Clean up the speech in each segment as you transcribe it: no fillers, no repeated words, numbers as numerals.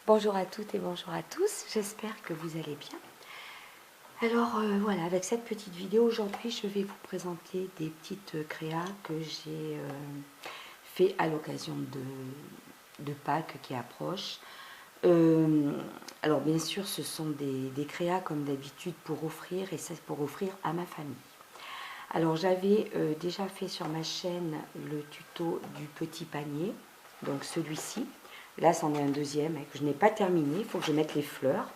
Bonjour à toutes et bonjour à tous, j'espère que vous allez bien. Alors voilà, avec cette petite vidéo aujourd'hui, je vais vous présenter des petites créas que j'ai fait à l'occasion de Pâques qui approche. Alors bien sûr, ce sont des créas comme d'habitude pour offrir, et c'est pour offrir à ma famille. Alors j'avais déjà fait sur ma chaîne le tuto du petit panier, donc celui-ci. Là, c'en est un deuxième que je n'ai pas terminé. Il faut que je mette les fleurs.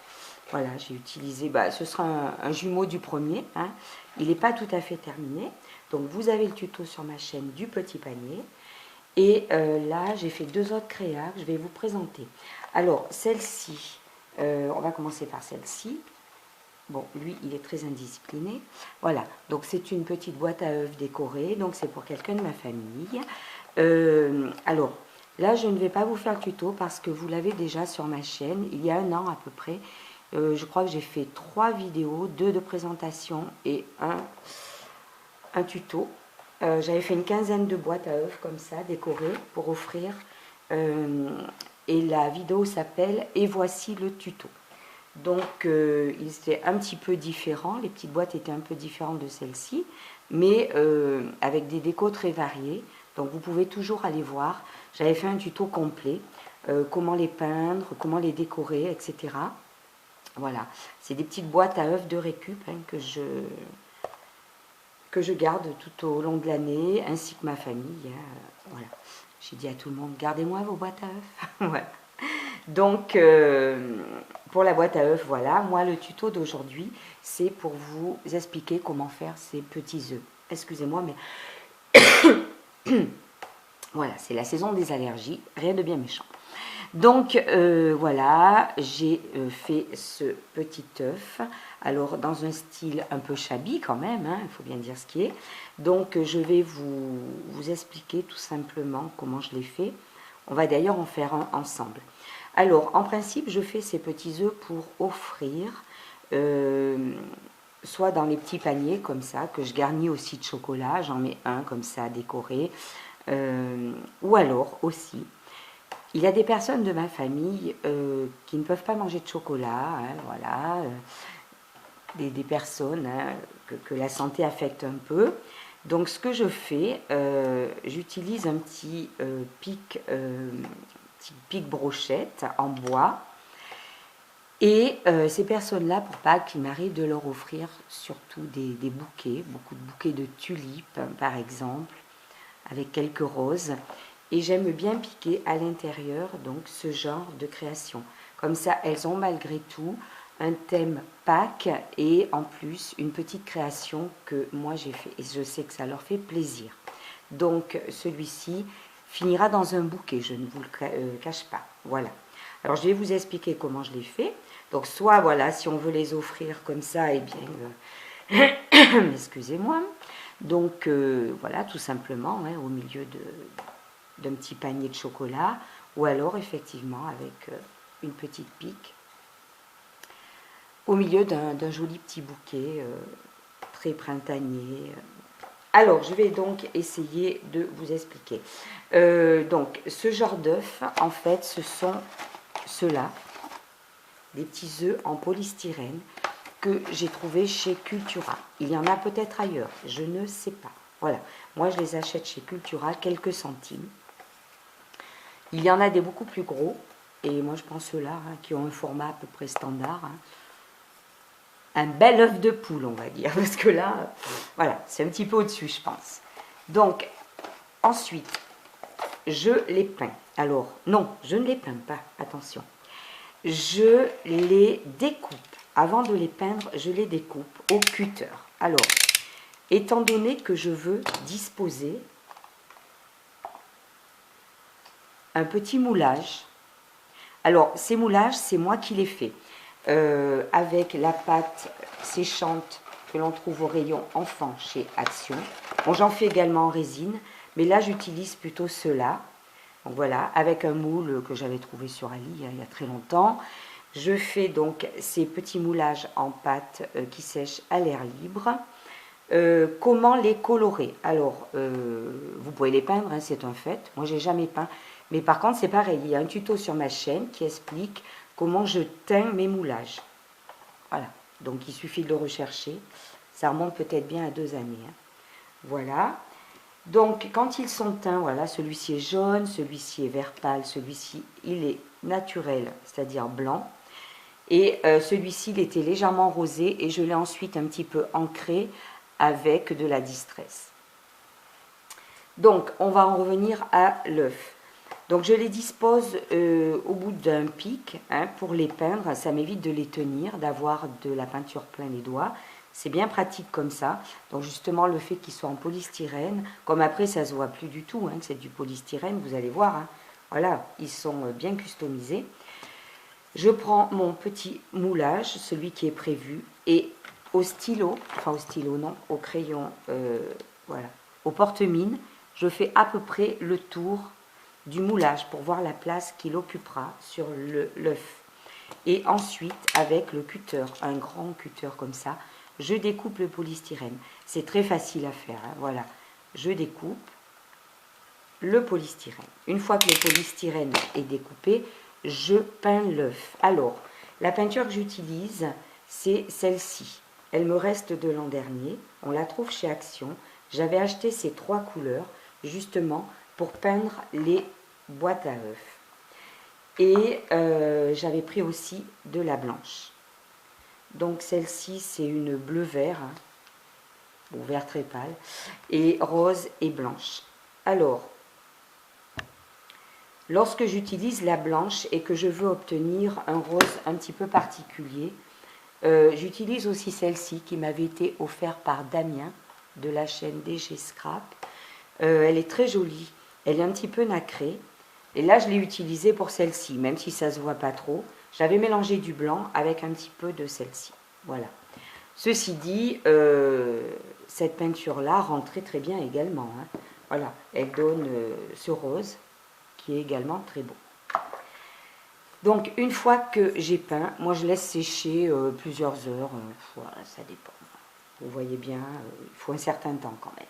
Voilà, j'ai utilisé, ce sera un jumeau du premier. Hein. Il n'est pas tout à fait terminé. Donc, vous avez le tuto sur ma chaîne du petit panier. Et là, j'ai fait deux autres créas que je vais vous présenter. Alors, celle-ci, on va commencer par celle-ci. Bon, lui, il est très indiscipliné. Voilà, donc c'est une petite boîte à œufs décorée. Donc, c'est pour quelqu'un de ma famille. Alors, là, je ne vais pas vous faire le tuto parce que vous l'avez déjà sur ma chaîne. Il y a un an à peu près. Je crois que j'ai fait 3 vidéos, 2 de présentation et un tuto. J'avais fait une quinzaine de boîtes à œufs comme ça, décorées, pour offrir. Et la vidéo s'appelle « Et voici le tuto ». Donc, il était un petit peu différent. Les petites boîtes étaient un peu différentes de celle-ci, mais avec des décos très variés. Donc, vous pouvez toujours aller voir. J'avais fait un tuto complet, comment les peindre, comment les décorer, etc. Voilà, c'est des petites boîtes à œufs de récup que je garde tout au long de l'année, ainsi que ma famille. Voilà, j'ai dit à tout le monde, gardez-moi vos boîtes à œufs. Voilà. Donc, pour la boîte à œufs, voilà. Moi, le tuto d'aujourd'hui, c'est pour vous expliquer comment faire ces petits œufs. Excusez-moi, mais voilà, c'est la saison des allergies, rien de bien méchant. Donc, voilà, j'ai fait ce petit œuf. Alors, dans un style un peu shabby quand même, hein, il faut bien dire ce qui est. Donc, je vais vous expliquer tout simplement comment je l'ai fait. On va d'ailleurs en faire un ensemble. Alors, en principe, je fais ces petits œufs pour offrir, soit dans les petits paniers comme ça, que je garnis aussi de chocolat, j'en mets un comme ça décoré, ou alors aussi, il y a des personnes de ma famille qui ne peuvent pas manger de chocolat, hein, voilà, des personnes hein, que la santé affecte un peu. Donc, ce que je fais, j'utilise un petit pic brochette en bois. Et ces personnes-là, pour Pâques, il m'arrive de leur offrir surtout des bouquets, beaucoup de bouquets de tulipes, par exemple, avec quelques roses. Et j'aime bien piquer à l'intérieur, donc, ce genre de création. Comme ça, elles ont malgré tout un thème Pâques et en plus une petite création que moi j'ai fait. Et je sais que ça leur fait plaisir. Donc, celui-ci finira dans un bouquet, je ne vous le cache pas. Voilà. Alors, je vais vous expliquer comment je l'ai fait. Donc, soit, voilà, si on veut les offrir comme ça, eh bien, excusez-moi. Donc, voilà, tout simplement, hein, au milieu d'un petit panier de chocolat, ou alors, effectivement, avec une petite pique, au milieu d'un joli petit bouquet, très printanier. Alors, je vais donc essayer de vous expliquer. Donc, ce genre d'œufs, en fait, ce sont ceux-là, des petits œufs en polystyrène que j'ai trouvé chez Cultura. Il y en a peut-être ailleurs, je ne sais pas. Voilà, moi je les achète chez Cultura, quelques centimes. Il y en a des beaucoup plus gros, et moi je prends ceux-là, hein, qui ont un format à peu près standard. Hein. Un bel œuf de poule, on va dire, parce que là, voilà, c'est un petit peu au-dessus, je pense. Donc, ensuite, je les peins. Alors, non, je ne les peins pas, attention. Je les découpe. Avant de les peindre, je les découpe au cutter. Alors, étant donné que je veux disposer un petit moulage, alors ces moulages, c'est moi qui les fais. Avec la pâte séchante que l'on trouve au rayon enfant chez Action. Bon, j'en fais également en résine, mais là j'utilise plutôt ceux-là. Donc voilà, avec un moule que j'avais trouvé sur Ali il y a très longtemps. Je fais donc ces petits moulages en pâte qui sèchent à l'air libre. Comment les colorer? Alors, vous pouvez les peindre, hein, c'est un fait. Moi, j'ai jamais peint. Mais par contre, c'est pareil, il y a un tuto sur ma chaîne qui explique comment je teins mes moulages. Voilà, donc il suffit de le rechercher. Ça remonte peut-être bien à 2 années. Hein. Voilà. Donc, quand ils sont teints, voilà, celui-ci est jaune, celui-ci est vert pâle, celui-ci, il est naturel, c'est-à-dire blanc. Et celui-ci, il était légèrement rosé et je l'ai ensuite un petit peu ancré avec de la distress. Donc, on va en revenir à l'œuf. Donc, je les dispose au bout d'un pic hein, pour les peindre. Ça m'évite de les tenir, d'avoir de la peinture plein les doigts. C'est bien pratique comme ça. Donc, justement, le fait qu'ils soient en polystyrène, comme après, ça ne se voit plus du tout, hein, que c'est du polystyrène, vous allez voir. Hein. Voilà, ils sont bien customisés. Je prends mon petit moulage, celui qui est prévu, et au stylo, enfin au stylo non, au crayon, voilà, au porte-mine, je fais à peu près le tour du moulage pour voir la place qu'il occupera sur l'œuf. Et ensuite, avec le cutter, un grand cutter comme ça, je découpe le polystyrène. C'est très facile à faire, hein, voilà. Je découpe le polystyrène. Une fois que le polystyrène est découpé, je peins l'œuf. Alors, la peinture que j'utilise, c'est celle-ci. Elle me reste de l'an dernier. On la trouve chez Action. J'avais acheté ces 3 couleurs, justement, pour peindre les boîtes à œufs. Et j'avais pris aussi de la blanche. Donc, celle-ci, c'est une bleu-vert, hein, ou vert très pâle, et rose et blanche. Alors, lorsque j'utilise la blanche et que je veux obtenir un rose un petit peu particulier, j'utilise aussi celle-ci qui m'avait été offerte par Damien de la chaîne DG Scrap. Elle est très jolie, elle est un petit peu nacrée. Et là, je l'ai utilisée pour celle-ci, même si ça ne se voit pas trop. J'avais mélangé du blanc avec un petit peu de celle-ci. Voilà. Ceci dit, cette peinture-là rend très très bien également. Hein. Voilà, elle donne ce rose qui est également très beau. Donc, une fois que j'ai peint, moi je laisse sécher plusieurs heures, voilà, ça dépend. Vous voyez bien, il faut un certain temps quand même.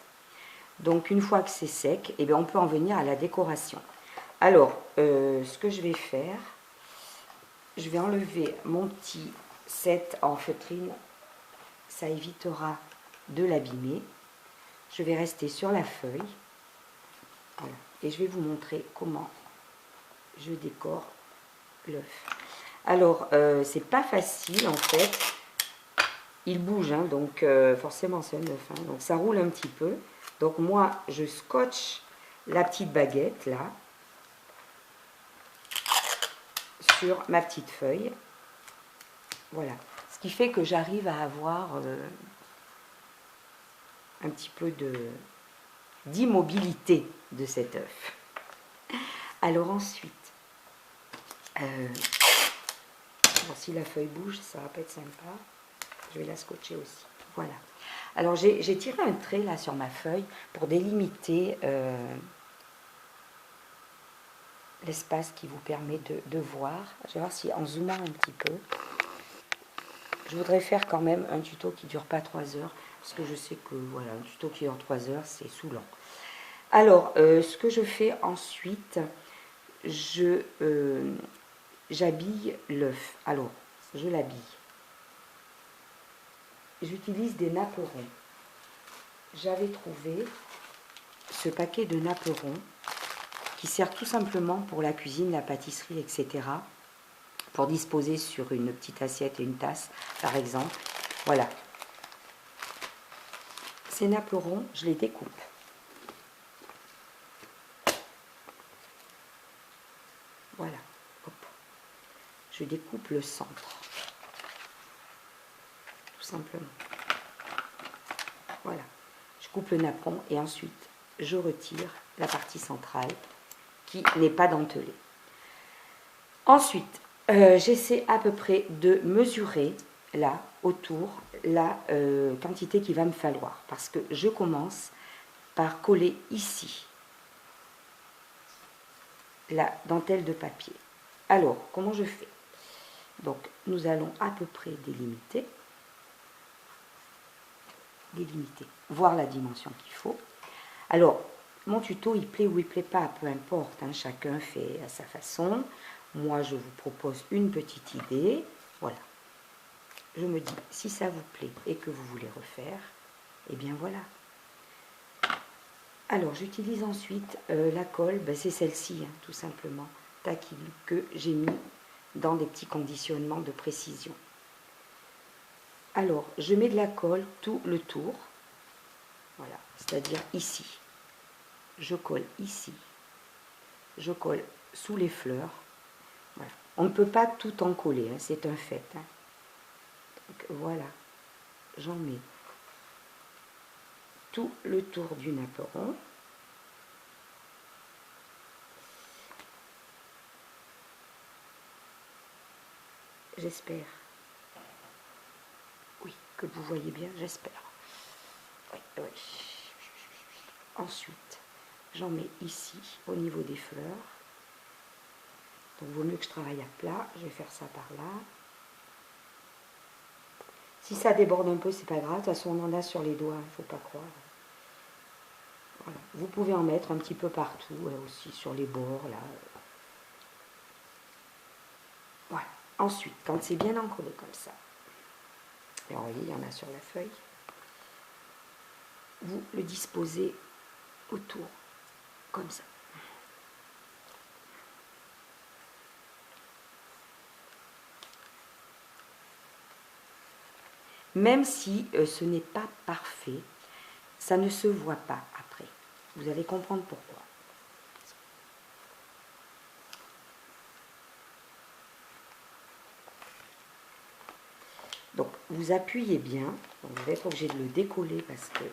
Donc, une fois que c'est sec, eh bien, on peut en venir à la décoration. Alors, ce que je vais faire, je vais enlever mon petit set en feutrine, ça évitera de l'abîmer. Je vais rester sur la feuille, voilà, et je vais vous montrer comment je décore l'œuf. Alors, c'est pas facile en fait. Il bouge, hein, donc forcément c'est un œuf. Hein, donc ça roule un petit peu. Donc moi, je scotche la petite baguette là sur ma petite feuille. Voilà. Ce qui fait que j'arrive à avoir un petit peu d'immobilité de cet œuf. Alors ensuite, bon, si la feuille bouge, ça va pas être sympa. Je vais la scotcher aussi. Voilà. Alors j'ai tiré un trait là sur ma feuille pour délimiter l'espace qui vous permet de voir. Je vais voir si en zoomant un petit peu. Je voudrais faire quand même un tuto qui ne dure pas 3 heures. Parce que je sais que voilà, un tuto qui dure 3 heures, c'est saoulant. Alors, ce que je fais ensuite, j'habille l'œuf. Alors, je l'habille. J'utilise des napperons. J'avais trouvé ce paquet de napperons qui sert tout simplement pour la cuisine, la pâtisserie, etc. Pour disposer sur une petite assiette et une tasse, par exemple. Voilà. Ces napperons, je les découpe. Voilà. Hop. Je découpe le centre. Tout simplement. Voilà. Je coupe le napperon et ensuite je retire la partie centrale qui n'est pas dentelée. Ensuite, j'essaie à peu près de mesurer là autour la quantité qu'il va me falloir parce que je commence par coller ici la dentelle de papier. Alors, comment je fais? Donc, nous allons à peu près délimiter, voir la dimension qu'il faut. Alors, mon tuto, il plaît ou il plaît pas, peu importe, hein, chacun fait à sa façon. Moi, je vous propose une petite idée. Voilà. Je me dis, si ça vous plaît et que vous voulez refaire, eh bien voilà. Alors, j'utilise ensuite la colle, ben, c'est celle-ci, hein, tout simplement, Takilu, que j'ai mis dans des petits conditionnements de précision. Alors, je mets de la colle tout le tour, voilà, c'est-à-dire ici. Je colle ici, je colle sous les fleurs. Voilà. On ne peut pas tout en coller, hein, c'est un fait. Hein. Donc, voilà, j'en mets tout le tour du napperon. J'espère. Oui, que vous voyez bien, j'espère. Oui, oui. Ensuite, j'en mets ici, au niveau des fleurs. Donc, il vaut mieux que je travaille à plat. Je vais faire ça par là. Si ça déborde un peu, c'est pas grave. De toute façon, on en a sur les doigts, il ne faut pas croire. Voilà. Vous pouvez en mettre un petit peu partout, aussi sur les bords, là. Voilà. Ensuite, quand c'est bien encollé comme ça, et vous voyez, il y en a sur la feuille, vous le disposez autour, comme ça. Même si ce n'est pas parfait, ça ne se voit pas après. Vous allez comprendre pourquoi. Donc, vous appuyez bien. Donc, vous êtes obligé de le décoller parce que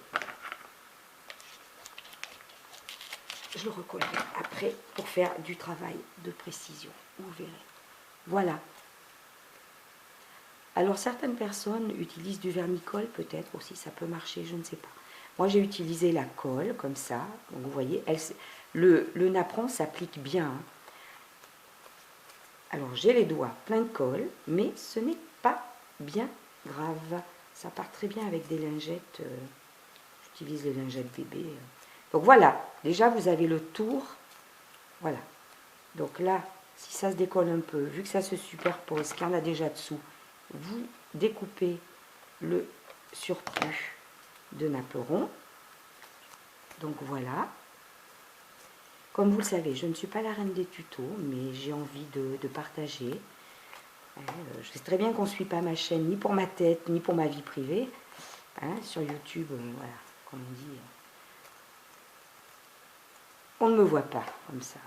je le recollerai après pour faire du travail de précision. Vous verrez. Voilà. Alors, certaines personnes utilisent du vermicole, peut-être aussi, ça peut marcher, je ne sais pas. Moi, j'ai utilisé la colle, comme ça. Donc, vous voyez, le napperon s'applique bien. Hein. Alors, j'ai les doigts pleins de colle, mais ce n'est pas bien grave. Ça part très bien avec des lingettes. J'utilise les lingettes bébé. Donc, voilà. Déjà, vous avez le tour. Voilà. Donc là, si ça se décolle un peu, vu que ça se superpose, qu'il y en a déjà dessous, vous découpez le surplus de napperon. Donc voilà. Comme vous le savez, je ne suis pas la reine des tutos, mais j'ai envie de partager. Je sais très bien qu'on ne suit pas ma chaîne, ni pour ma tête, ni pour ma vie privée. Hein, sur YouTube, voilà, comme on dit, on ne me voit pas comme ça.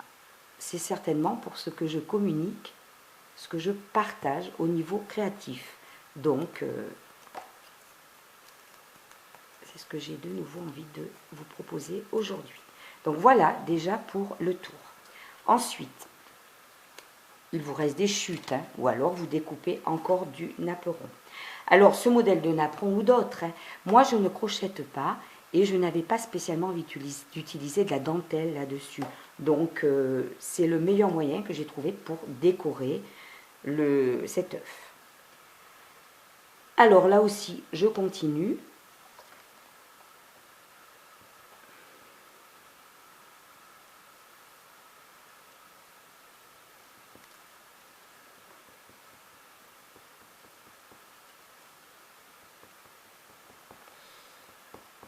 C'est certainement pour ce que je communique, ce que je partage au niveau créatif. Donc, c'est ce que j'ai de nouveau envie de vous proposer aujourd'hui. Donc voilà déjà pour le tour. Ensuite, il vous reste des chutes, hein, ou alors vous découpez encore du napperon. Alors ce modèle de napperon ou d'autres, hein, moi je ne crochette pas et je n'avais pas spécialement envie d'utiliser de la dentelle là-dessus. Donc c'est le meilleur moyen que j'ai trouvé pour décorer cet œuf. Alors là aussi, je continue.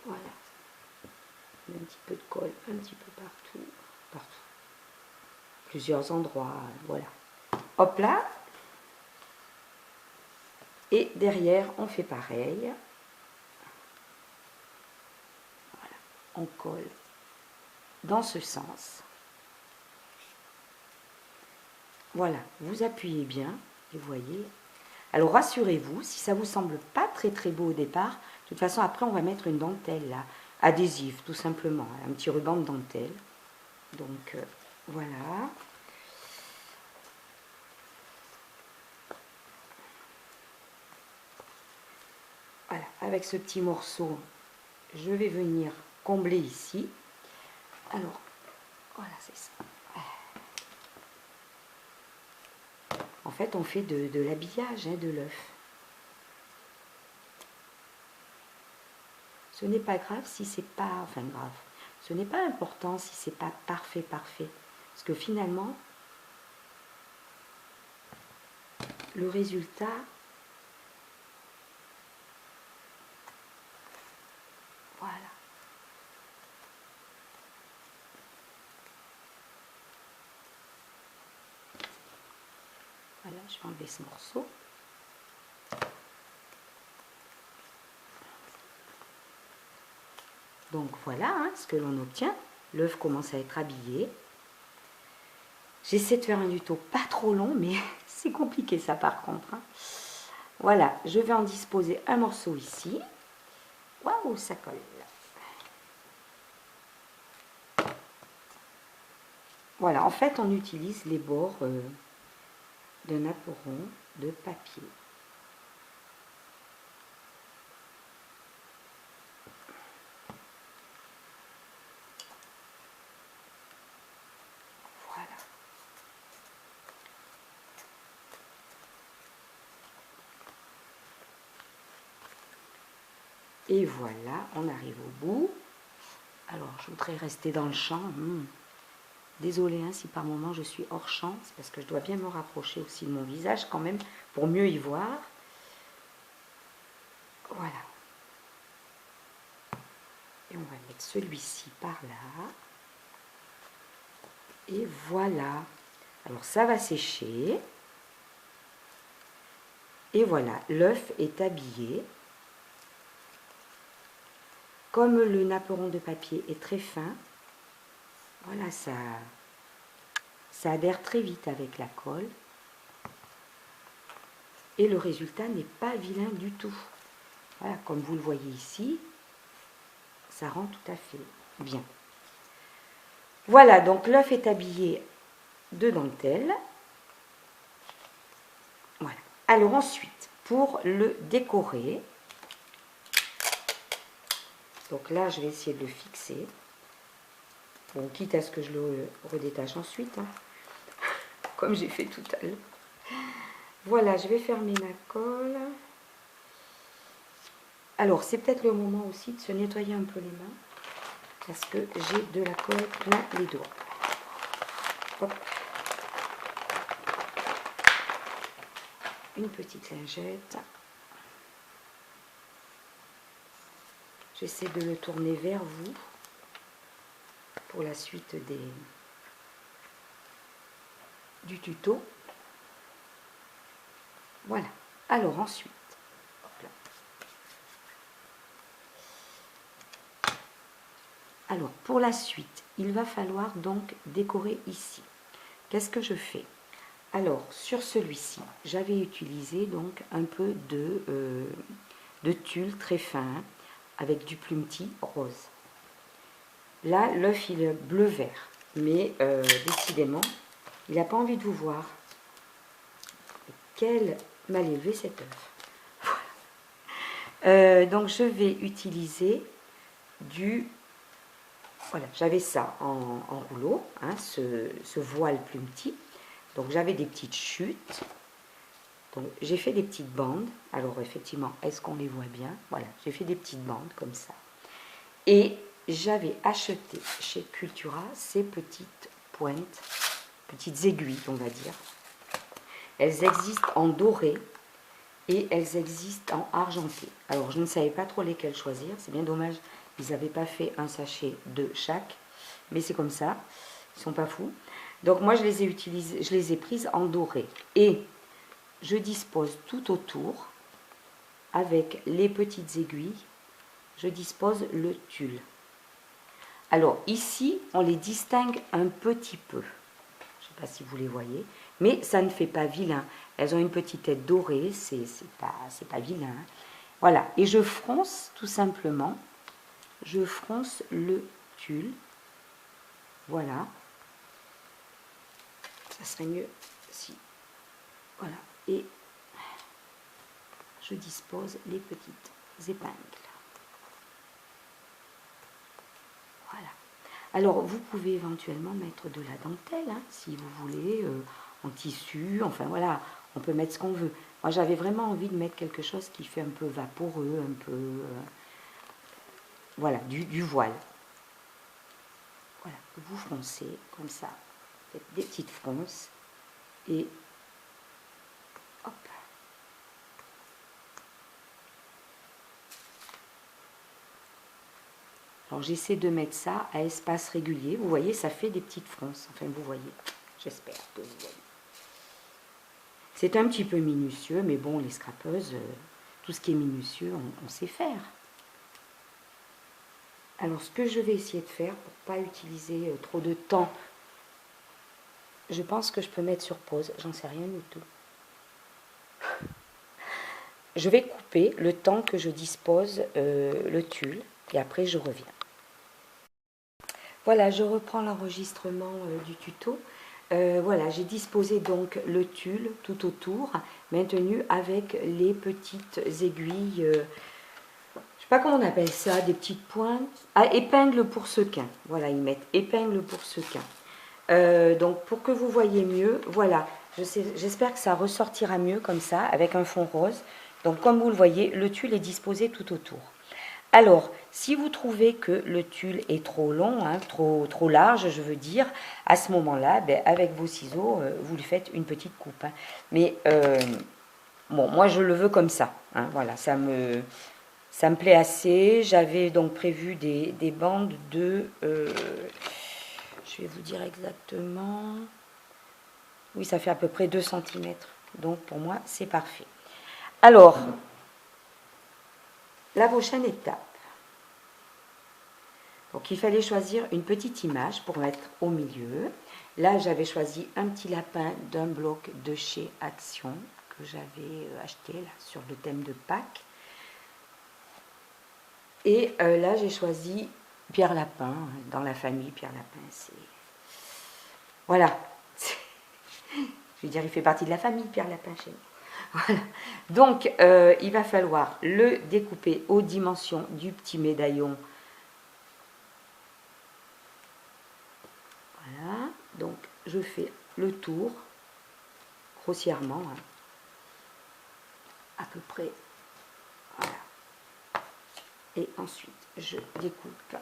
Voilà. Un petit peu de colle, un petit peu partout, partout. Plusieurs endroits, voilà. Hop là. Et derrière, on fait pareil. Voilà. On colle dans ce sens. Voilà, vous appuyez bien et vous voyez. Alors rassurez-vous, si ça vous semble pas très très beau au départ, de toute façon après on va mettre une dentelle là, adhésive tout simplement, un petit ruban de dentelle. Donc voilà. Voilà, avec ce petit morceau, je vais venir combler ici. Alors, voilà, c'est ça. En fait, on fait de l'habillage hein, de l'œuf. Ce n'est pas grave si c'est pas... Enfin, grave. Ce n'est pas important si c'est pas parfait, parfait. Parce que finalement, le résultat, voilà. Voilà, je vais enlever ce morceau. Donc voilà hein, ce que l'on obtient. L'œuf commence à être habillé. J'essaie de faire un tuto pas trop long, mais c'est compliqué ça par contre. Hein. Voilà, je vais en disposer un morceau ici. Waouh, ça colle. Voilà, en fait, on utilise les bords d'un naperon de papier. Voilà. Et voilà, on arrive au bout. Alors, je voudrais rester dans le champ. Désolée hein, si par moment je suis hors champ, c'est parce que je dois bien me rapprocher aussi de mon visage quand même pour mieux y voir. Voilà. Et on va mettre celui-ci par là. Et voilà. Alors ça va sécher. Et voilà, l'œuf est habillé. Comme le naperon de papier est très fin, voilà, ça adhère très vite avec la colle. Et le résultat n'est pas vilain du tout. Voilà, comme vous le voyez ici, ça rend tout à fait bien. Voilà, donc l'œuf est habillé de dentelle. Voilà. Alors ensuite, pour le décorer, donc là, je vais essayer de le fixer. Bon, quitte à ce que je le redétache ensuite, hein, comme j'ai fait tout à l'heure. Voilà, je vais fermer ma colle. Alors, c'est peut-être le moment aussi de se nettoyer un peu les mains, parce que j'ai de la colle plein les doigts. Hop. Une petite lingette. J'essaie de le tourner vers vous pour la suite du tuto. Voilà. Alors ensuite, hop là. Alors pour la suite, il va falloir donc décorer ici. Qu'est-ce que je fais? Alors sur celui-ci, j'avais utilisé donc un peu de tulle très fin avec du plumetis rose. Là, l'œuf il est bleu-vert, mais décidément, il n'a pas envie de vous voir. Quel mal élevé cet œuf. Voilà. Donc je vais utiliser du... Voilà, j'avais ça en rouleau, hein, ce voile plumetis. Donc j'avais des petites chutes. Donc j'ai fait des petites bandes. Alors effectivement, est-ce qu'on les voit bien? Voilà, j'ai fait des petites bandes comme ça. Et j'avais acheté chez Cultura ces petites pointes, petites aiguilles, on va dire. Elles existent en doré et elles existent en argenté. Alors, je ne savais pas trop lesquelles choisir. C'est bien dommage, ils n'avaient pas fait un sachet de chaque. Mais c'est comme ça, ils ne sont pas fous. Donc, moi, je les ai utilisées, je les ai prises en doré. Et je dispose tout autour, avec les petites aiguilles, je dispose le tulle. Alors ici, on les distingue un petit peu. Je ne sais pas si vous les voyez, mais ça ne fait pas vilain. Elles ont une petite tête dorée, c'est pas vilain. Voilà, et je fronce tout simplement, je fronce le tulle. Voilà. Ça serait mieux si... Voilà, et je dispose les petites épingles. Voilà. Alors, vous pouvez éventuellement mettre de la dentelle, hein, si vous voulez, en tissu, enfin voilà, on peut mettre ce qu'on veut. Moi, j'avais vraiment envie de mettre quelque chose qui fait un peu vaporeux, un peu, voilà, du voile. Voilà, vous froncez comme ça, faites des petites fronces et hop. Alors j'essaie de mettre ça à espace régulier. Vous voyez, ça fait des petites fronces. Enfin, vous voyez, j'espère que vous voyez. C'est un petit peu minutieux, mais bon, les scrapeuses, tout ce qui est minutieux, on sait faire. Alors, ce que je vais essayer de faire, pour ne pas utiliser trop de temps, je pense que je peux mettre sur pause, j'en sais rien du tout. Je vais couper le temps que je dispose le tulle, et après je reviens. Voilà, je reprends l'enregistrement du tuto. Voilà, j'ai disposé donc le tulle tout autour, maintenu avec les petites aiguilles, je ne sais pas comment on appelle ça, des petites pointes, épingles pour sequin. Voilà, ils mettent épingles pour sequin. Donc pour que vous voyez mieux, voilà, j'espère que ça ressortira mieux comme ça, avec un fond rose. Donc comme vous le voyez, le tulle est disposé tout autour. Alors, si vous trouvez que le tulle est trop long, hein, trop large, je veux dire, à ce moment-là, ben, avec vos ciseaux, vous lui faites une petite coupe. Hein. Mais bon, moi je le veux comme ça. Hein, voilà, ça me plaît assez. J'avais donc prévu des bandes de, je vais vous dire exactement, oui, ça fait à peu près 2 cm. Donc pour moi, c'est parfait. Alors, la prochaine étape. Donc il fallait choisir une petite image pour mettre au milieu. Là, j'avais choisi un petit lapin d'un bloc de chez Action que j'avais acheté là, sur le thème de Pâques. Et là, j'ai choisi Pierre Lapin, dans la famille Pierre Lapin. C'est... Voilà. Je veux dire, il fait partie de la famille Pierre Lapin chez nous. Voilà. Donc, il va falloir le découper aux dimensions du petit médaillon. Voilà. Donc, je fais le tour, grossièrement, hein, à peu près. Voilà. Et ensuite, je découpe.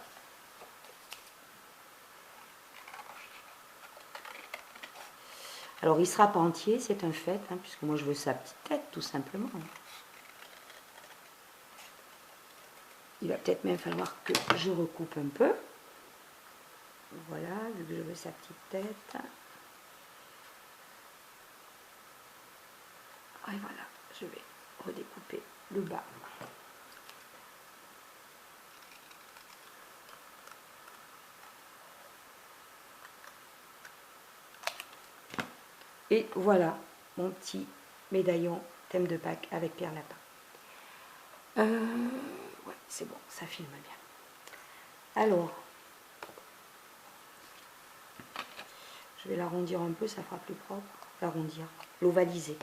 Alors, il ne sera pas entier, c'est un fait, hein, puisque moi, je veux sa petite tête, tout simplement. Il va peut-être même falloir que je recoupe un peu. Voilà, vu que je veux sa petite tête. Et voilà, je vais redécouper le bas. Et voilà mon petit médaillon thème de Pâques avec Pierre Lapin. Ouais, c'est bon, ça filme bien. Alors, je vais l'arrondir un peu, ça fera plus propre. L'arrondir, l'ovaliser.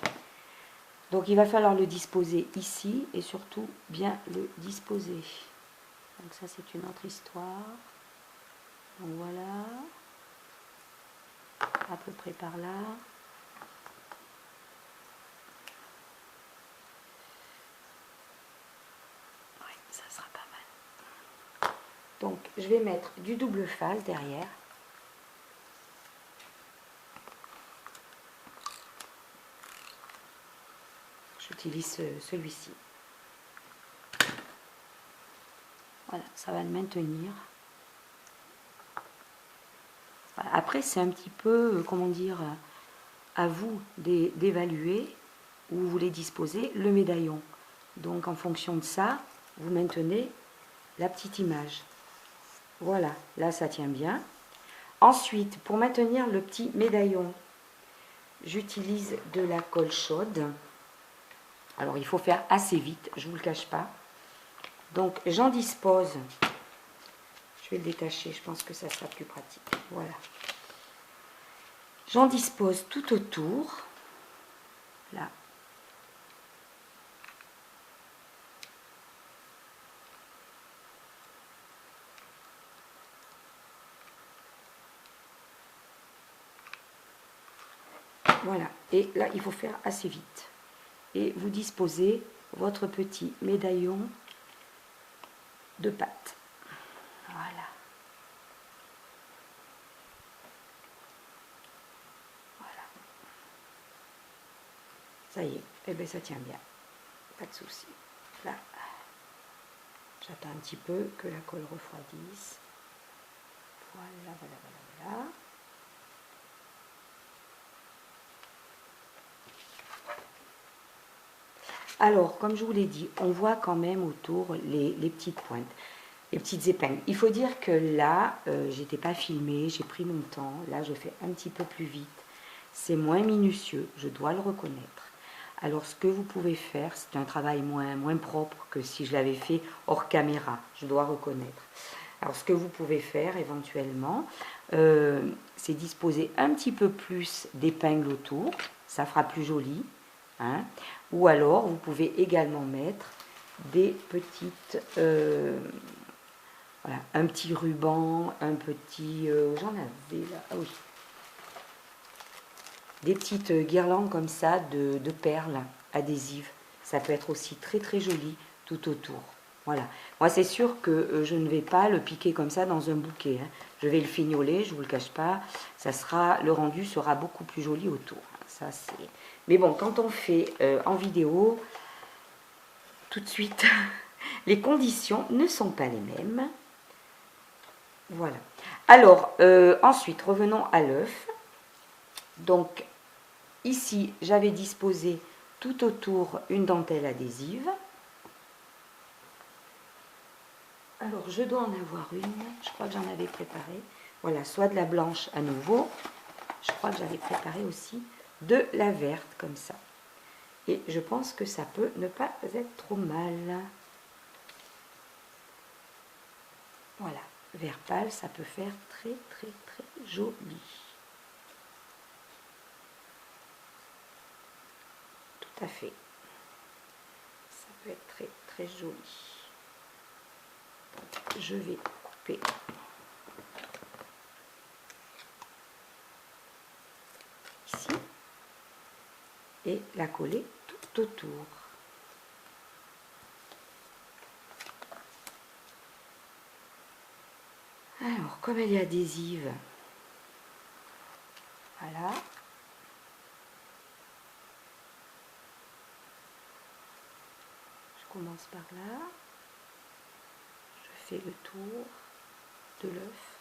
Donc il va falloir le disposer ici et surtout bien le disposer. Donc ça c'est une autre histoire. Donc voilà. À peu près par là. Oui, ça sera pas mal. Donc je vais mettre du double face derrière. J'utilise celui-ci. Voilà, ça va le maintenir. Voilà. Après, c'est un petit peu, comment dire, à vous d'évaluer où vous voulez disposer le médaillon. Donc, en fonction de ça, vous maintenez la petite image. Voilà, là, ça tient bien. Ensuite, pour maintenir le petit médaillon, j'utilise de la colle chaude. Alors, il faut faire assez vite, je ne vous le cache pas. Donc, j'en dispose. Je vais le détacher, je pense que ça sera plus pratique. Voilà. J'en dispose tout autour. Là. Voilà. Et là, il faut faire assez vite. Et vous disposez votre petit médaillon de pâte. Voilà. Ça y est, eh bien ça tient bien, pas de souci. Là, j'attends un petit peu que la colle refroidisse. Voilà, voilà, voilà, voilà. Alors, comme je vous l'ai dit, on voit quand même autour les petites pointes, les petites épingles. Il faut dire que là, j'étais pas filmée, j'ai pris mon temps. Là, je fais un petit peu plus vite. C'est moins minutieux, je dois le reconnaître. Alors, ce que vous pouvez faire, c'est un travail moins propre que si je l'avais fait hors caméra, je dois reconnaître. Alors, ce que vous pouvez faire éventuellement, c'est disposer un petit peu plus d'épingles autour. Ça fera plus joli. Hein. Ou alors, vous pouvez également mettre des petites... voilà, un petit ruban, un petit... j'en avais là, ah oui. Des petites guirlandes comme ça de perles adhésives. Ça peut être aussi très très joli tout autour. Voilà. Moi, c'est sûr que je ne vais pas le piquer comme ça dans un bouquet. Hein. Je vais le fignoler, je ne vous le cache pas. Ça sera, le rendu sera beaucoup plus joli autour. Ça, c'est... Mais bon, quand on fait en vidéo, tout de suite, les conditions ne sont pas les mêmes. Voilà. Alors, ensuite, revenons à l'œuf. Donc, ici, j'avais disposé tout autour une dentelle adhésive. Alors, je dois en avoir une. Je crois que j'en avais préparé. Voilà, soit de la blanche à nouveau. Je crois que j'avais préparé aussi de la verte, comme ça. Et je pense que ça peut ne pas être trop mal. Voilà, vert pâle, ça peut faire très, très, très joli. Tout à fait. Ça peut être très, très joli. Donc, je vais couper ici et la coller tout autour. Alors, comme elle est adhésive, voilà. Je commence par là. Je fais le tour de l'œuf.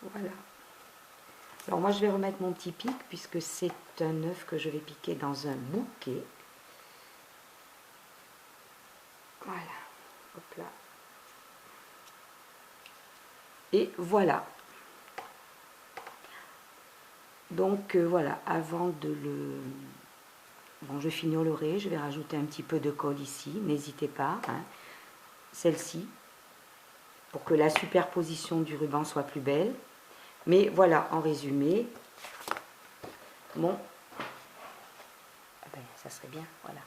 Voilà. Alors moi je vais remettre mon petit pic puisque c'est un œuf que je vais piquer dans un bouquet. Voilà. Hop là. Et voilà. Donc voilà, avant de le... Bon, je fignolerai, je vais rajouter un petit peu de colle ici, n'hésitez pas. Hein. Celle-ci, pour que la superposition du ruban soit plus belle. Mais voilà, en résumé, bon, ah ben, ça serait bien, voilà,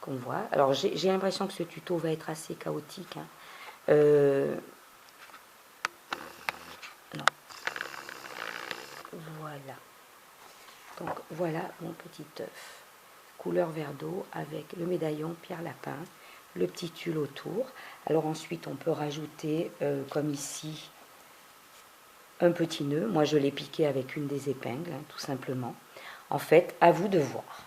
qu'on voit. Alors, j'ai l'impression que ce tuto va être assez chaotique. Hein. Non. Voilà. Donc, voilà mon petit œuf. Couleur vert d'eau avec le médaillon Pierre Lapin, le petit tulle autour. Alors ensuite, on peut rajouter, comme ici, un petit nœud. Moi, je l'ai piqué avec une des épingles, hein, tout simplement. En fait, à vous de voir.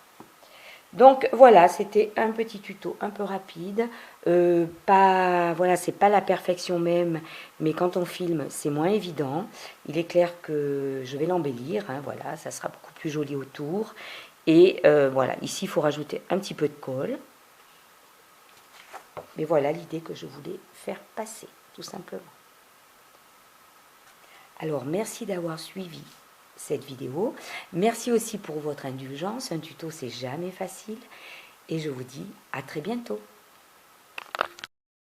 Donc voilà, c'était un petit tuto un peu rapide. Voilà, c'est pas la perfection même, mais quand on filme, c'est moins évident. Il est clair que je vais l'embellir. Hein, voilà, ça sera beaucoup plus joli autour. Et voilà, ici, il faut rajouter un petit peu de colle. Mais voilà l'idée que je voulais faire passer, tout simplement. Alors, merci d'avoir suivi cette vidéo. Merci aussi pour votre indulgence. Un tuto, c'est jamais facile. Et je vous dis à très bientôt.